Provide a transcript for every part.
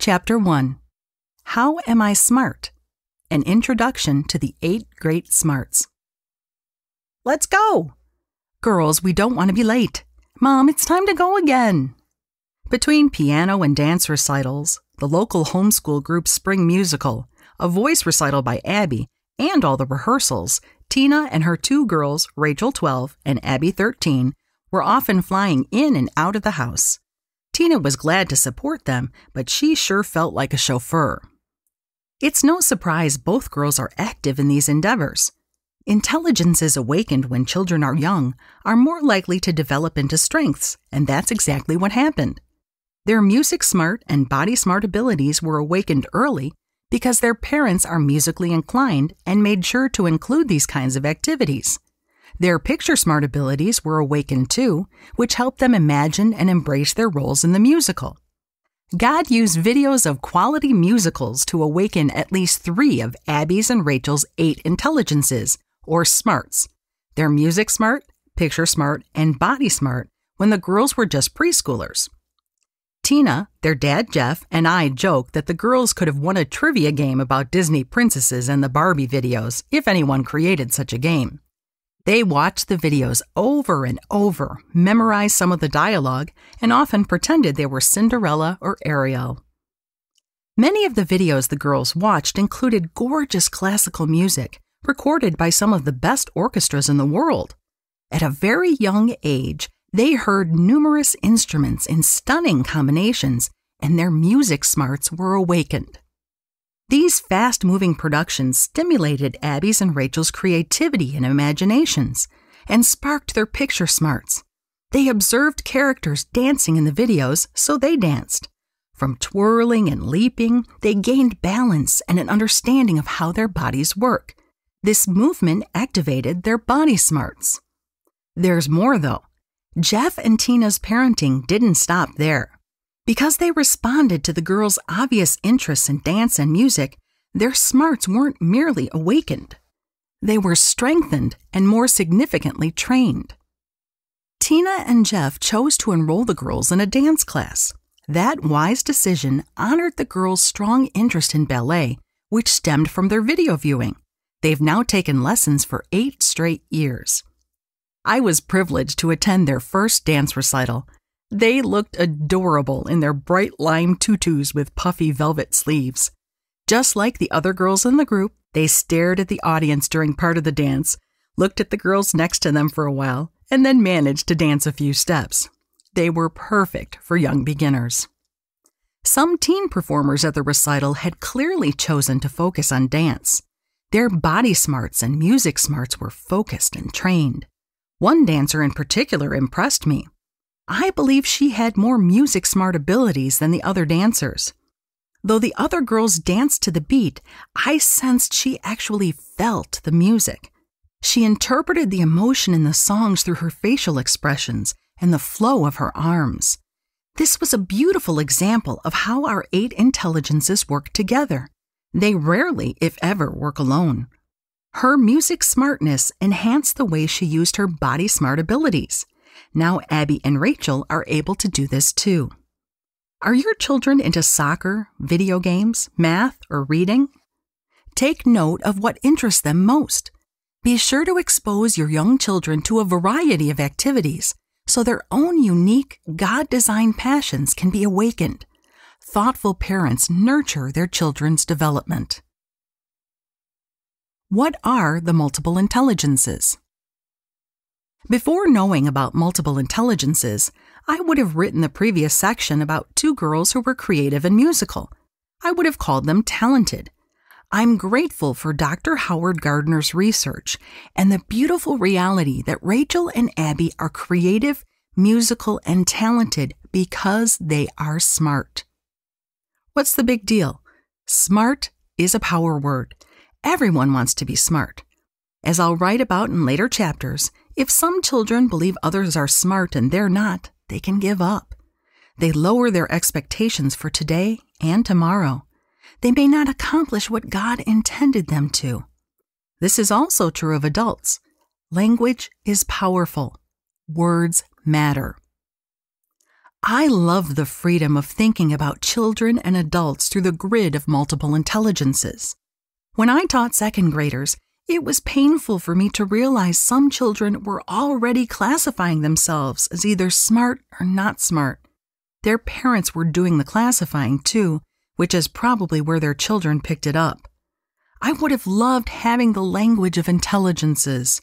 Chapter 1. How Am I Smart? An Introduction to the 8 Great Smarts. Let's go! Girls, we don't want to be late. Mom, it's time to go again. Between piano and dance recitals, the local homeschool group's spring musical, a voice recital by Abby, and all the rehearsals, Tina and her 2 girls, Rachel 12 and Abby 13, were often flying in and out of the house. Tina was glad to support them, but she sure felt like a chauffeur. It's no surprise both girls are active in these endeavors. Intelligences awakened when children are young are more likely to develop into strengths, and that's exactly what happened. Their music-smart and body-smart abilities were awakened early because their parents are musically inclined and made sure to include these kinds of activities. Their picture-smart abilities were awakened too, which helped them imagine and embrace their roles in the musical. God used videos of quality musicals to awaken at least 3 of Abby's and Rachel's 8 intelligences, or smarts. They're music-smart, picture-smart, and body-smart when the girls were just preschoolers. Tina, their dad Jeff, and I joke that the girls could have won a trivia game about Disney princesses and the Barbie videos if anyone created such a game. They watched the videos over and over, memorized some of the dialogue, and often pretended they were Cinderella or Ariel. Many of the videos the girls watched included gorgeous classical music, recorded by some of the best orchestras in the world. At a very young age, they heard numerous instruments in stunning combinations, and their music smarts were awakened. These fast-moving productions stimulated Abby's and Rachel's creativity and imaginations, and sparked their picture smarts. They observed characters dancing in the videos, so they danced. From twirling and leaping, they gained balance and an understanding of how their bodies work. This movement activated their body smarts. There's more, though. Jeff and Tina's parenting didn't stop there. Because they responded to the girls' obvious interests in dance and music, their smarts weren't merely awakened. They were strengthened and more significantly trained. Tina and Jeff chose to enroll the girls in a dance class. That wise decision honored the girls' strong interest in ballet, which stemmed from their video viewing. They've now taken lessons for 8 straight years. I was privileged to attend their first dance recital. They looked adorable in their bright lime tutus with puffy velvet sleeves. Just like the other girls in the group, they stared at the audience during part of the dance, looked at the girls next to them for a while, and then managed to dance a few steps. They were perfect for young beginners. Some teen performers at the recital had clearly chosen to focus on dance. Their body smarts and music smarts were focused and trained. One dancer in particular impressed me. I believe she had more music-smart abilities than the other dancers. Though the other girls danced to the beat, I sensed she actually felt the music. She interpreted the emotion in the songs through her facial expressions and the flow of her arms. This was a beautiful example of how our 8 intelligences work together. They rarely, if ever, work alone. Her music smartness enhanced the way she used her body-smart abilities. Now Abby and Rachel are able to do this too. Are your children into soccer, video games, math, or reading? Take note of what interests them most. Be sure to expose your young children to a variety of activities so their own unique, God-designed passions can be awakened. Thoughtful parents nurture their children's development. What are the multiple intelligences? Before knowing about multiple intelligences, I would have written the previous section about 2 girls who were creative and musical. I would have called them talented. I'm grateful for Dr. Howard Gardner's research and the beautiful reality that Rachel and Abby are creative, musical, and talented because they are smart. What's the big deal? Smart is a power word. Everyone wants to be smart. As I'll write about in later chapters, if some children believe others are smart and they're not, they can give up. They lower their expectations for today and tomorrow. They may not accomplish what God intended them to. This is also true of adults. Language is powerful. Words matter. I love the freedom of thinking about children and adults through the grid of multiple intelligences. When I taught second graders, it was painful for me to realize some children were already classifying themselves as either smart or not smart. Their parents were doing the classifying too, which is probably where their children picked it up. I would have loved having the language of intelligences.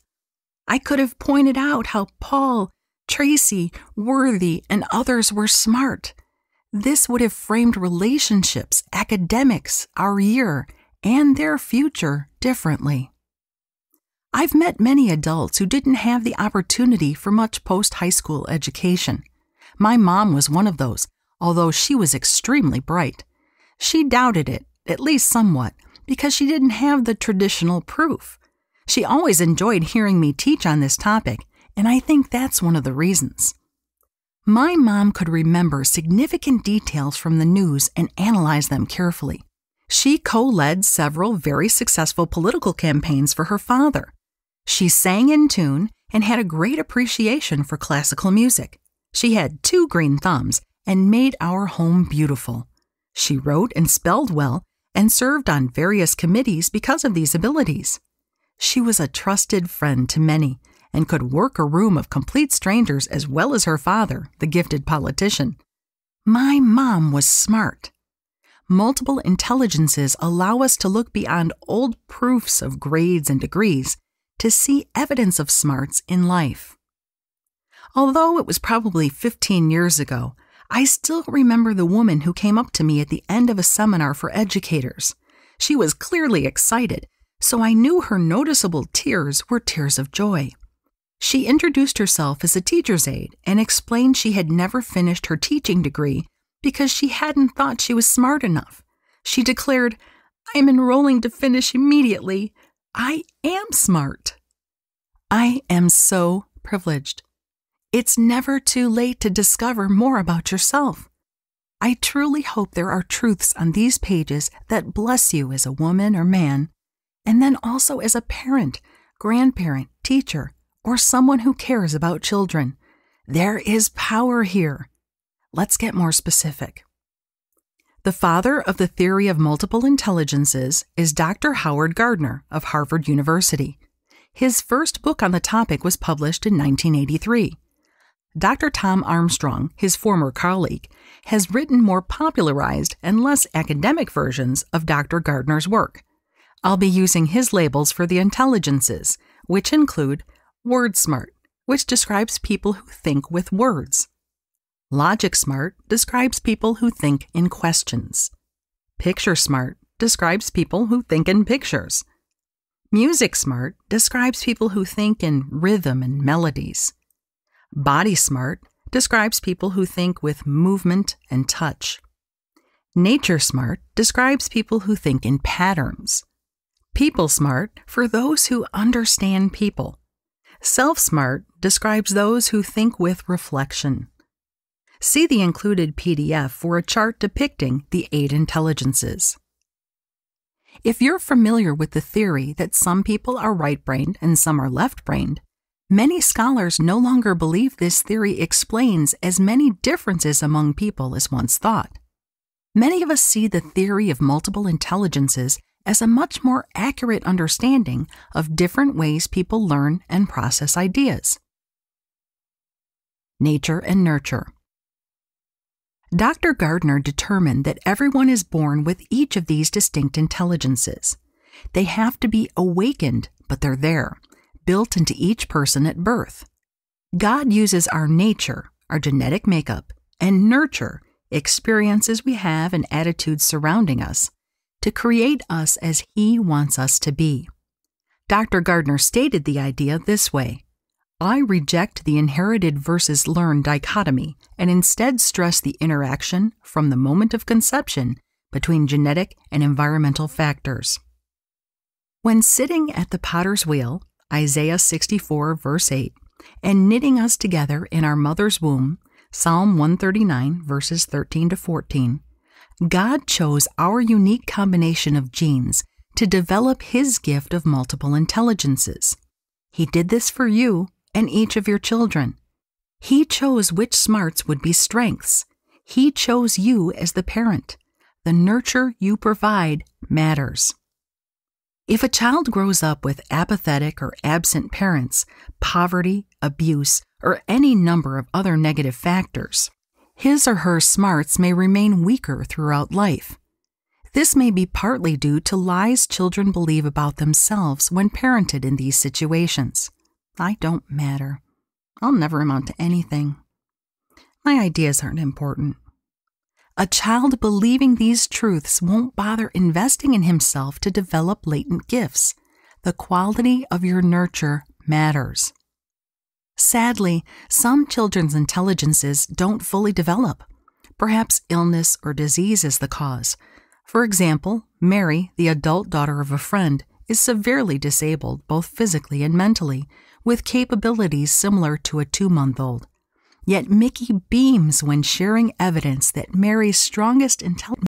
I could have pointed out how Paul, Tracy, Worthy, and others were smart. This would have framed relationships, academics, our year, and their future differently. I've met many adults who didn't have the opportunity for much post-high school education. My mom was one of those, although she was extremely bright. She doubted it, at least somewhat, because she didn't have the traditional proof. She always enjoyed hearing me teach on this topic, and I think that's one of the reasons. My mom could remember significant details from the news and analyze them carefully. She co-led several very successful political campaigns for her father. She sang in tune and had a great appreciation for classical music. She had 2 green thumbs and made our home beautiful. She wrote and spelled well and served on various committees because of these abilities. She was a trusted friend to many and could work a room of complete strangers as well as her father, the gifted politician. My mom was smart. Multiple intelligences allow us to look beyond old proofs of grades and degrees to see evidence of smarts in life. Although it was probably 15 years ago, I still remember the woman who came up to me at the end of a seminar for educators. She was clearly excited, so I knew her noticeable tears were tears of joy. She introduced herself as a teacher's aide and explained she had never finished her teaching degree because she hadn't thought she was smart enough. She declared, "I'm enrolling to finish immediately. I am smart." I am so privileged. It's never too late to discover more about yourself. I truly hope there are truths on these pages that bless you as a woman or man, and then also as a parent, grandparent, teacher, or someone who cares about children. There is power here. Let's get more specific. The father of the theory of multiple intelligences is Dr. Howard Gardner of Harvard University. His first book on the topic was published in 1983. Dr. Tom Armstrong, his former colleague, has written more popularized and less academic versions of Dr. Gardner's work. I'll be using his labels for the intelligences, which include word smart, which describes people who think with words. Logic smart describes people who think in questions. Picture smart describes people who think in pictures. Music smart describes people who think in rhythm and melodies. Body smart describes people who think with movement and touch. Nature smart describes people who think in patterns. People smart for those who understand people. Self smart describes those who think with reflection. See the included PDF for a chart depicting the 8 intelligences. If you're familiar with the theory that some people are right-brained and some are left-brained, many scholars no longer believe this theory explains as many differences among people as once thought. Many of us see the theory of multiple intelligences as a much more accurate understanding of different ways people learn and process ideas. Nature and nurture. Dr. Gardner determined that everyone is born with each of these distinct intelligences. They have to be awakened, but they're there, built into each person at birth. God uses our nature, our genetic makeup, and nurture, experiences we have and attitudes surrounding us, to create us as He wants us to be. Dr. Gardner stated the idea this way: I reject the inherited versus learned dichotomy and instead stress the interaction from the moment of conception between genetic and environmental factors. When sitting at the potter's wheel, Isaiah 64 verse 8, and knitting us together in our mother's womb, Psalm 139 verses 13 to 14, God chose our unique combination of genes to develop His gift of multiple intelligences. He did this for you and each of your children. He chose which smarts would be strengths. He chose you as the parent. The nurture you provide matters. If a child grows up with apathetic or absent parents, poverty, abuse, or any number of other negative factors, his or her smarts may remain weaker throughout life. This may be partly due to lies children believe about themselves when parented in these situations. I don't matter. I'll never amount to anything. My ideas aren't important. A child believing these truths won't bother investing in himself to develop latent gifts. The quality of your nurture matters. Sadly, some children's intelligences don't fully develop. Perhaps illness or disease is the cause. For example, Mary, the adult daughter of a friend, is severely disabled both physically and mentally, with capabilities similar to a 2-month-old. Yet Mickey beams when sharing evidence that Mary's strongest intelligence